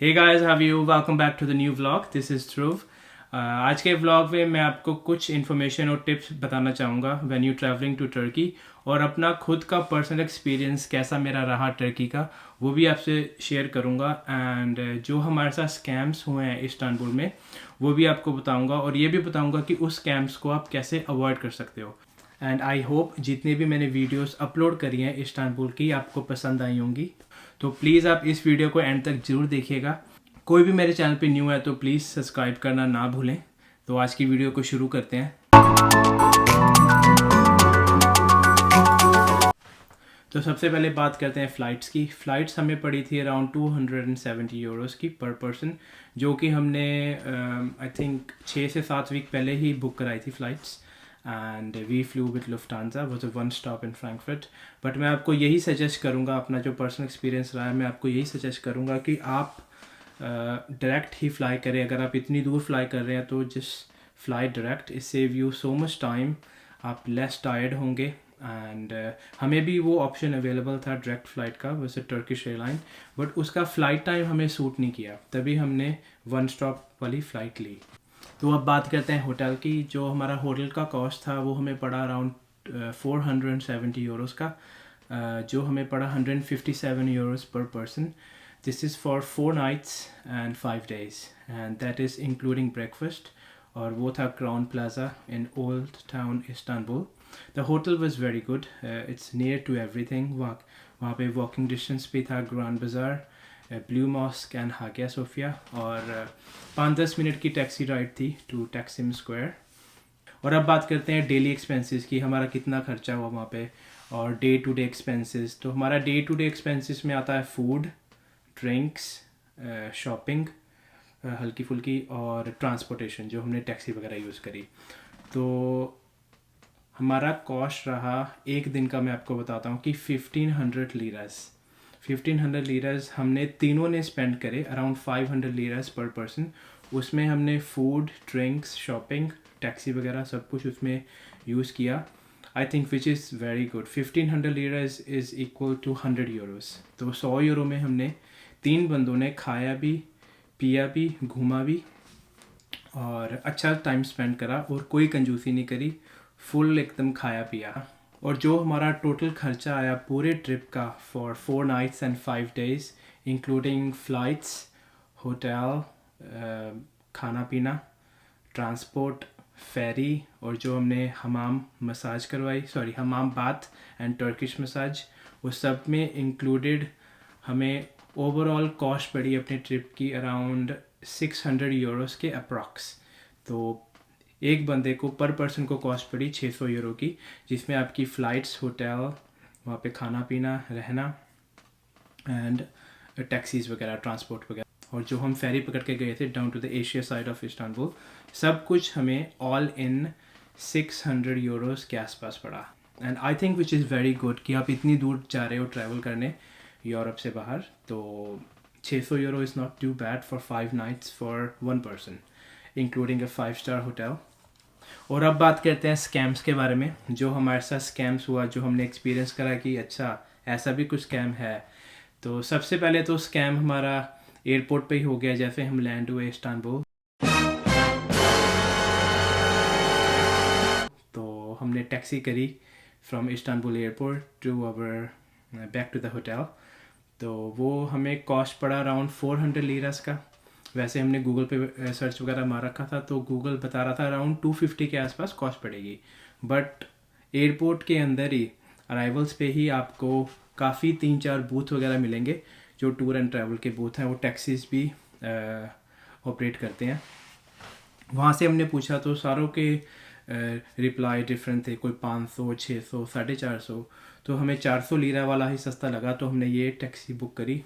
Hey guys, how are you? Welcome back to the new vlog. This is Dhruv. आज के vlog में मैं आपको कुछ इन्फॉर्मेशन और टिप्स बताना चाहूँगा when you travelling to Turkey, और अपना खुद का पर्सनल एक्सपीरियंस कैसा मेरा रहा टर्की का वो भी आपसे शेयर करूँगा। एंड जो हमारे साथ स्कैम्स हुए हैं इस्तांबुल में वो भी आपको बताऊँगा, और ये भी बताऊँगा कि उस स्कैम्स को आप कैसे अवॉइड कर सकते हो। एंड आई होप जितनी भी मैंने वीडियोस अपलोड करी हैं इस्तांबुल की आपको पसंद आई होंगी, तो प्लीज़ आप इस वीडियो को एंड तक ज़रूर देखिएगा। कोई भी मेरे चैनल पे न्यू है तो प्लीज़ सब्सक्राइब करना ना भूलें। तो आज की वीडियो को शुरू करते हैं। तो सबसे पहले बात करते हैं फ़्लाइट्स की। फ़्लाइट्स हमें पड़ी थी अराउंड 270 यूरोज़ की पर पर्सन, जो कि हमने आई थिंक 6 से 7 वीक पहले ही बुक कराई थी flights. And we flew with Lufthansa, was a one stop in Frankfurt. But मैं आपको यही सजेस्ट करूँगा, अपना जो पर्सनल एक्सपीरियंस रहा है मैं आपको यही सजेस्ट करूँगा कि आप डायरेक्ट ही फ़्लाई करें। अगर आप इतनी दूर फ्लाई कर रहे हैं तो just fly direct, it save you so much time, आप लेस टायर्ड होंगे। एंड हमें भी वो ऑप्शन अवेलेबल था डायरेक्ट फ़्लाइट का, वैसे टर्किश एयरलाइन, बट उसका फ़्लाइट टाइम हमें सूट नहीं किया, तभी हमने वन स्टॉप वाली फ़्लाइट ली। तो अब बात करते हैं होटल की। जो हमारा होटल का कॉस्ट था वो हमें पड़ा अराउंड 470 यूरोज़ का, जो हमें पड़ा 157 euros per person. This is for 4 nights and 5 days, and that is including breakfast. और वो था Crown Plaza in Old Town Istanbul. The hotel was very good, it's near to everything. वहाँ पे walking distance भी था Grand Bazaar, Blue Mosque and Hagia Sophia, और 5-10 minute की taxi ride थी टू टैक्सिम स्क्वायर। और अब बात करते हैं डेली एक्सपेंसेस की, हमारा कितना खर्चा हुआ वहाँ पे, और डे टू डे एक्सपेंसेस। तो हमारा डे टू डे एक्सपेंसेस में आता है फूड, ड्रिंक्स, शॉपिंग हल्की फुल्की, और ट्रांसपोर्टेशन जो हमने टैक्सी वगैरह यूज़ करी। तो हमारा कॉस्ट रहा एक दिन का, मैं आपको बताता हूँ कि 1500 लीरास। 1500 लीरास हमने तीनों ने स्पेंड करे, अराउंड 500 लीरास पर पर्सन। उसमें हमने फूड, ड्रिंक्स, शॉपिंग, टैक्सी वगैरह सब कुछ उसमें यूज़ किया। I think which is very good. 1500 liras is equal to 100 euros. तो 100 यूरो में हमने 3 बंदों ने खाया भी, पिया भी, घूमा भी, और अच्छा टाइम स्पेंड करा, और कोई कंजूसी नहीं करी, फुल एकदम खाया पिया। और जो हमारा टोटल खर्चा आया पूरे ट्रिप का for 4 nights and 5 days, including flights, hotel, खाना पीना, ट्रांसपोर्ट, फेरी, और जो हमने हमाम मसाज करवाई, sorry Hamam bath and Turkish massage, वो सब में इंक्लूडेड हमें ओवरऑल कॉस्ट पड़ी अपनी ट्रिप की अराउंड 600 यूरोज़ के अप्रॉक्स। तो एक बंदे को पर पर्सन को कॉस्ट पड़ी 600 यूरो की, जिसमें आपकी फ़्लाइट्स, होटल, वहाँ पे खाना पीना, रहना, एंड टैक्सीज़ वगैरह, ट्रांसपोर्ट वगैरह, और जो हम फेरी पकड़ के गए थे down to the Asia side of Istanbul, सब कुछ हमें ऑल इन 600 यूरोज़ के आसपास पड़ा। And I think which is very good कि आप इतनी दूर जा रहे हो ट्रैवल करने यूरोप से बाहर, तो 600 euro is not too bad for 5 nights for 1 person, including a 5-star hotel. और अब बात करते हैं स्कैम्स के बारे में, जो हमारे साथ स्कैम्स हुआ, जो हमने एक्सपीरियंस करा कि अच्छा ऐसा भी कुछ स्कैम है। तो सबसे पहले तो स्कैम हमारा एयरपोर्ट पे ही हो गया। जैसे हम लैंड हुए इस्तांबुल, तो हमने टैक्सी करी from Istanbul airport to our back to the hotel. तो वो हमें कॉस्ट पड़ा अराउंड 400 लीरास का। वैसे हमने गूगल पे सर्च वगैरह मार रखा था, तो गूगल बता रहा था अराउंड 250 के आसपास कॉस्ट पड़ेगी। बट एयरपोर्ट के अंदर ही अराइवल्स पे ही आपको काफ़ी 3-4 बूथ वगैरह मिलेंगे, जो टूर एंड ट्रैवल के बूथ हैं, वो टैक्सीज भी ऑपरेट करते हैं। वहाँ से हमने पूछा तो सारों के रिप्लाई डिफरेंट थे, कोई 500, 600, 450। तो हमें 400 लीरा वाला ही सस्ता लगा, तो हमने ये टैक्सी बुक करी।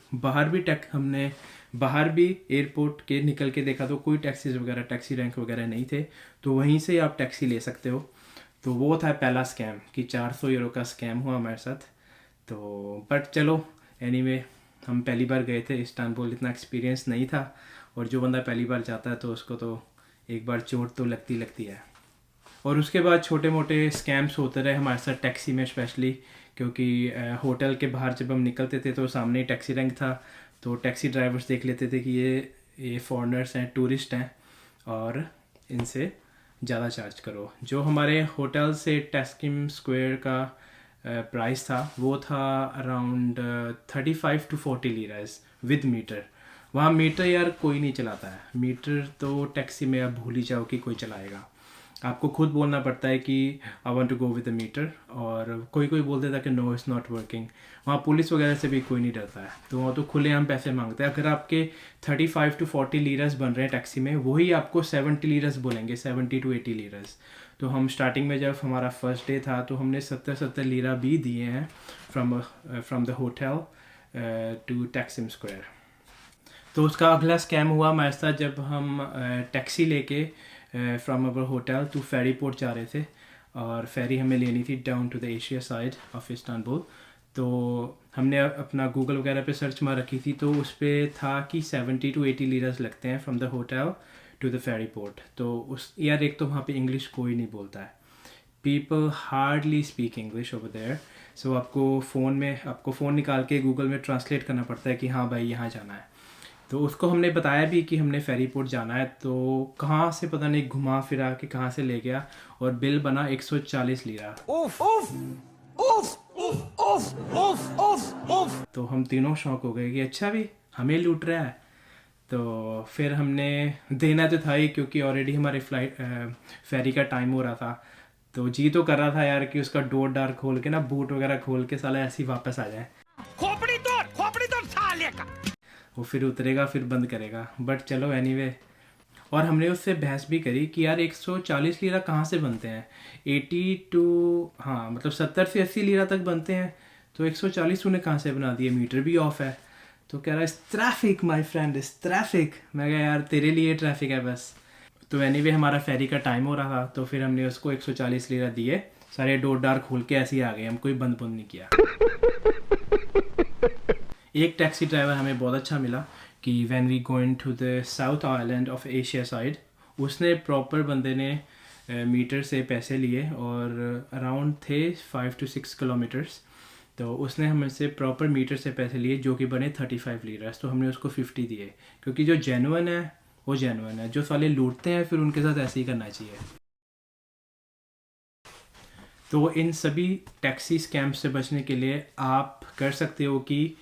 हमने बाहर भी एयरपोर्ट के निकल के देखा तो कोई टैक्सीज वगैरह, टैक्सी रैंक वगैरह नहीं थे, तो वहीं से आप टैक्सी ले सकते हो। तो वो था पहला स्कैम कि 400 यूरो का स्कैम हुआ हमारे साथ। तो बट चलो एनीवे, हम पहली बार गए थे इस्तांबुल, इतना एक्सपीरियंस नहीं था, और जो बंदा पहली बार जाता है तो उसको तो एक बार चोट तो लगती है। और उसके बाद छोटे मोटे स्कैम्स होते रहे हमारे साथ टैक्सी में स्पेशली, क्योंकि होटल के बाहर जब हम निकलते थे तो सामने ही टैक्सी रैंक था, तो टैक्सी ड्राइवर्स देख लेते थे कि ये फॉरेनर्स हैं, टूरिस्ट हैं, और इनसे ज़्यादा चार्ज करो। जो हमारे होटल से टैस्किम स्क्वायर का प्राइस था वो था अराउंड 35 to 40 लीराज विद मीटर। वहाँ मीटर यार कोई नहीं चलाता है, मीटर तो टैक्सी में आप भूल ही जाओ कि कोई चलाएगा। आपको खुद बोलना पड़ता है कि I want to go with the meter, और कोई कोई बोल देता है कि नो इट्स नॉट वर्किंग। वहाँ पुलिस वगैरह से भी कोई नहीं डरता है, तो वहाँ तो खुलेआम पैसे मांगते हैं। अगर आपके 35 to 40 लीरस बन रहे हैं टैक्सी में, वही आपको 70 लीरस बोलेंगे, 70 to 80 लीरस। तो हम स्टार्टिंग में जब हमारा फर्स्ट डे था तो हमने 70 लीरा भी दिए हैं from the hotel to Taxim Square. तो उसका अगला स्कैम हुआ हमारे साथ जब हम टैक्सी लेके from our hotel to ferry port जा रहे थे, और फेरी हमें लेनी थी down to the Asia side of Istanbul. तो हमने अपना गूगल वगैरह पे सर्च मार रखी थी, तो उस पर था कि 70 to 80 लीरस लगते हैं from the hotel to the ferry port. तो उस यार एक तो वहाँ पे इंग्लिश कोई नहीं बोलता है, people hardly speak English over there. So आपको फ़ोन निकाल के गूगल में ट्रांसलेट करना पड़ता है कि हाँ भाई यहाँ जाना है। तो उसको हमने बताया भी कि हमने फेरी पोर्ट जाना है, तो कहाँ से पता नहीं घुमा फिरा के कहाँ से ले गया, और बिल बना 140 लीरा। उफ उफ उफ उफ उफ उफ उफ उफ। तो हम तीनों शौक हो गए कि अच्छा भी हमें लूट रहा है। तो फिर हमने देना तो था ही, क्योंकि ऑलरेडी हमारे फेरी का टाइम हो रहा था। तो जी तो कर रहा था यार कि उसका डोर डार खोल के ना, बूट वगैरह खोल के साला ऐसे ही वापस आ जाए। खोपड़ी तोड़ साले का। वो फिर उतरेगा फिर बंद करेगा, बट चलो एनीवे। और हमने उससे बहस भी करी कि यार 140 लीरा कहाँ से बनते हैं, 70 से 80 लीरा तक बनते हैं, तो 140 तूने कहाँ से बना दिए, मीटर भी ऑफ है। तो कह रहा है ट्रैफिक माय फ्रेंड, इस ट्रैफिक। मैं कहा यार तेरे लिए ट्रैफिक है बस। तो एनीवे हमारा फेरी का टाइम हो रहा था, तो फिर हमने उसको 140 लीरा दिए, सारे डोर डार खोल के ऐसे ही आ गए, हम कोई बंद नहीं किया। एक टैक्सी ड्राइवर हमें बहुत अच्छा मिला कि when we going to the south island of Asia side, उसने प्रॉपर बंदे ने मीटर से पैसे लिए, और अराउंड थे 5 to 6 किलोमीटर्स। तो उसने हमसे प्रॉपर मीटर से पैसे लिए, जो कि बने 35 लीरस। तो हमने उसको 50 दिए, क्योंकि जो जेन्युइन है वो जेन्युइन है, जो साले लूटते हैं फिर उनके साथ ऐसे ही करना चाहिए। तो इन सभी टैक्सी स्कैम से बचने के लिए आप कर सकते हो कि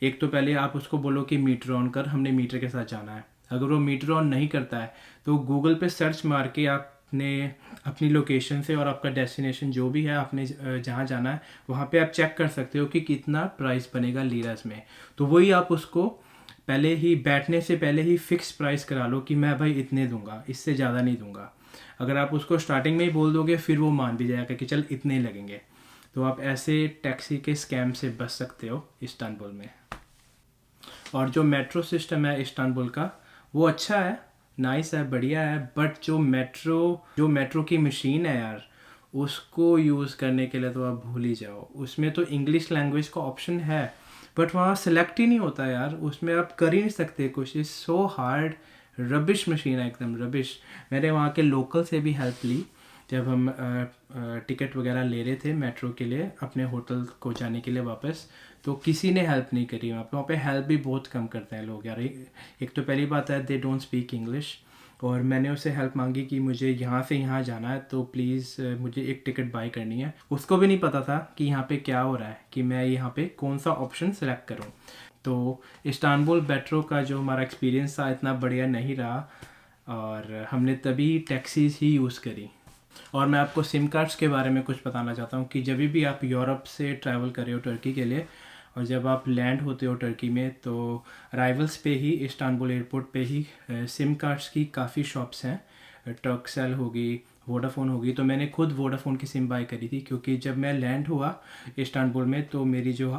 एक तो पहले आप उसको बोलो कि मीटर ऑन कर, हमने मीटर के साथ जाना है। अगर वो मीटर ऑन नहीं करता है तो गूगल पे सर्च मार के आपने अपनी लोकेशन से और आपका डेस्टिनेशन जो भी है, आपने जहाँ जाना है वहाँ पे आप चेक कर सकते हो कि कितना प्राइस बनेगा लीरास में। तो वही आप उसको पहले ही बैठने से पहले ही फिक्स प्राइस करा लो कि मैं भाई इतने दूंगा, इससे ज़्यादा नहीं दूंगा। अगर आप उसको स्टार्टिंग में ही बोल दोगे फिर वो मान भी जाएगा कि चल इतने ही लगेंगे। तो आप ऐसे टैक्सी के स्कैम से बच सकते हो इस्तांबुल में। और जो मेट्रो सिस्टम है इस्तांबुल का, वो अच्छा है, नाइस है, बढ़िया है, बट जो मेट्रो की मशीन है यार, उसको यूज़ करने के लिए तो आप भूल ही जाओ। उसमें तो इंग्लिश लैंग्वेज का ऑप्शन है, बट वहाँ सेलेक्ट ही नहीं होता यार, उसमें आप कर ही नहीं सकते कुछ। Is so hard, rubbish machine है, एकदम रबिश। मैंने वहाँ के लोकल से भी हेल्प ली जब हम टिकट वगैरह ले रहे थे मेट्रो के लिए अपने होटल को जाने के लिए वापस, तो किसी ने हेल्प नहीं करी। वहाँ पे हेल्प भी बहुत कम करते हैं लोग यार। एक तो पहली बात है दे डोंट स्पीक इंग्लिश, और मैंने उससे हेल्प मांगी कि मुझे यहाँ से यहाँ जाना है, तो प्लीज़ मुझे एक टिकट बाय करनी है। उसको भी नहीं पता था कि यहाँ पे क्या हो रहा है, कि मैं यहाँ पे कौन सा ऑप्शन सेलेक्ट करूँ। तो इस्तांबुल मेट्रो का जो हमारा एक्सपीरियंस था इतना बढ़िया नहीं रहा, और हमने तभी टैक्सीज ही यूज़ करी। और मैं आपको सिम कार्ड्स के बारे में कुछ बताना चाहता हूँ कि जब भी आप यूरोप से ट्रैवल कर रहे हो टर्की के लिए, और जब आप लैंड होते हो टर्की में, तो राइवल्स पे ही, इस्तांबुल एयरपोर्ट पे ही सिम कार्ड्स की काफ़ी शॉप्स हैं। टर्कसेल होगी, वोडाफोन होगी। तो मैंने खुद वोडाफोन की सिम बाय करी थी, क्योंकि जब मैं लैंड हुआ इस्तांबुल में तो मेरी जो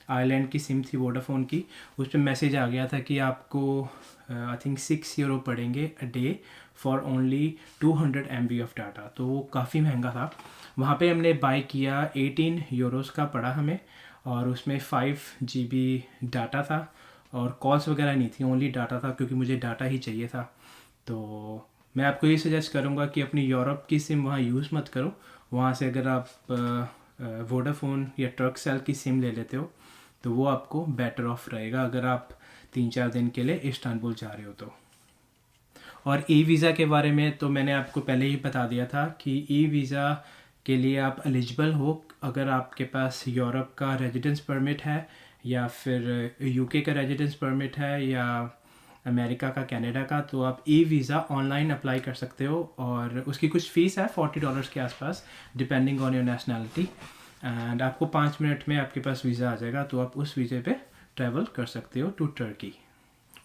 आइलैंड की सिम थी वोडाफोन की, उस पर मैसेज आ गया था कि आपको आई थिंक 6 यूरो पड़ेंगे a day for only 200 MB of data. तो वो काफ़ी महंगा था। वहाँ पे हमने बाय किया 18 यूरोज़ का पड़ा हमें, और उसमें 5 GB डाटा था, और कॉल्स वगैरह नहीं थी, ओनली डाटा था, क्योंकि मुझे डाटा ही चाहिए था। तो मैं आपको ये सजेस्ट करूँगा कि अपनी यूरोप की सिम वहाँ यूज़ मत करो। वहाँ से अगर आप वोडाफोन या टर्कसेल की सिम ले लेते हो तो वो आपको बेटर ऑफ रहेगा अगर आप 3-4 दिन के लिए इस्तांबुल जा रहे हो तो। और ई वीज़ा के बारे में तो मैंने आपको पहले ही बता दिया था कि ई वीज़ा के लिए आप एलिजिबल हो अगर आपके पास यूरोप का रेजिडेंस परमिट है या फिर यूके का रेजिडेंस परमिट है या अमेरिका का, कनाडा का, तो आप ई वीज़ा ऑनलाइन अप्लाई कर सकते हो और उसकी कुछ फ़ीस है $40 के आसपास depending on your nationality. And आपको 5 मिनट में आपके पास वीज़ा आ जाएगा, तो आप उस वीज़े पे ट्रैवल कर सकते हो टू टर्की।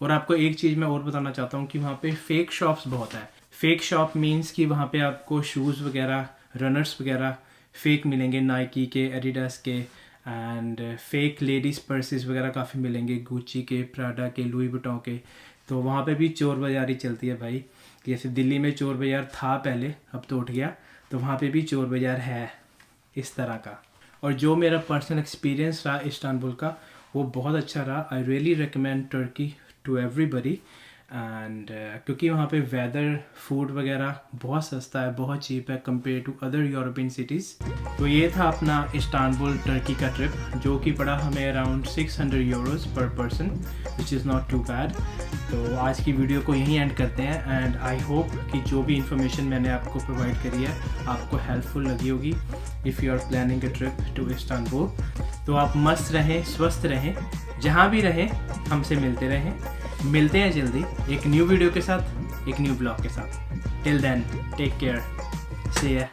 और आपको एक चीज़ मैं और बताना चाहता हूँ कि वहाँ पे फेक शॉप्स बहुत है। फेक शॉप मीन्स कि वहाँ पे आपको शूज़ वगैरह, रनर्स वगैरह फेक मिलेंगे, नाइकी के, एडिडास के, एंड फेक लेडीज़ पर्सेस वगैरह काफ़ी मिलेंगे, गुच्ची के, प्राडा के, लुई वुइटन के। तो वहाँ पे भी चोर बाज़ारी चलती है भाई। जैसे दिल्ली में चोर बाज़ार था पहले, अब तो उठ गया, तो वहाँ पे भी चोर बाज़ार है इस तरह का। और जो मेरा पर्सनल एक्सपीरियंस रहा इस्तांबुल का, वो बहुत अच्छा रहा। I really recommend Turkey to everybody. And क्योंकि वहाँ पे वेदर, फूड वगैरह बहुत सस्ता है, बहुत चीप है compare to other European cities. तो ये था अपना इस्तांबुल टर्की का ट्रिप, जो कि पड़ा हमें around 600 euros per person, which is not too bad. तो आज की वीडियो को यहीं एंड करते हैं एंड आई होप कि जो भी इन्फॉर्मेशन मैंने आपको प्रोवाइड करी है आपको हेल्पफुल लगी होगी if you are planning a trip to Istanbul. तो आप मस्त रहें, स्वस्थ रहें, जहाँ भी रहें हमसे मिलते रहें। मिलते हैं जल्दी एक न्यू वीडियो के साथ, एक न्यू ब्लॉग के साथ। टिल देन टेक केयर, सी या।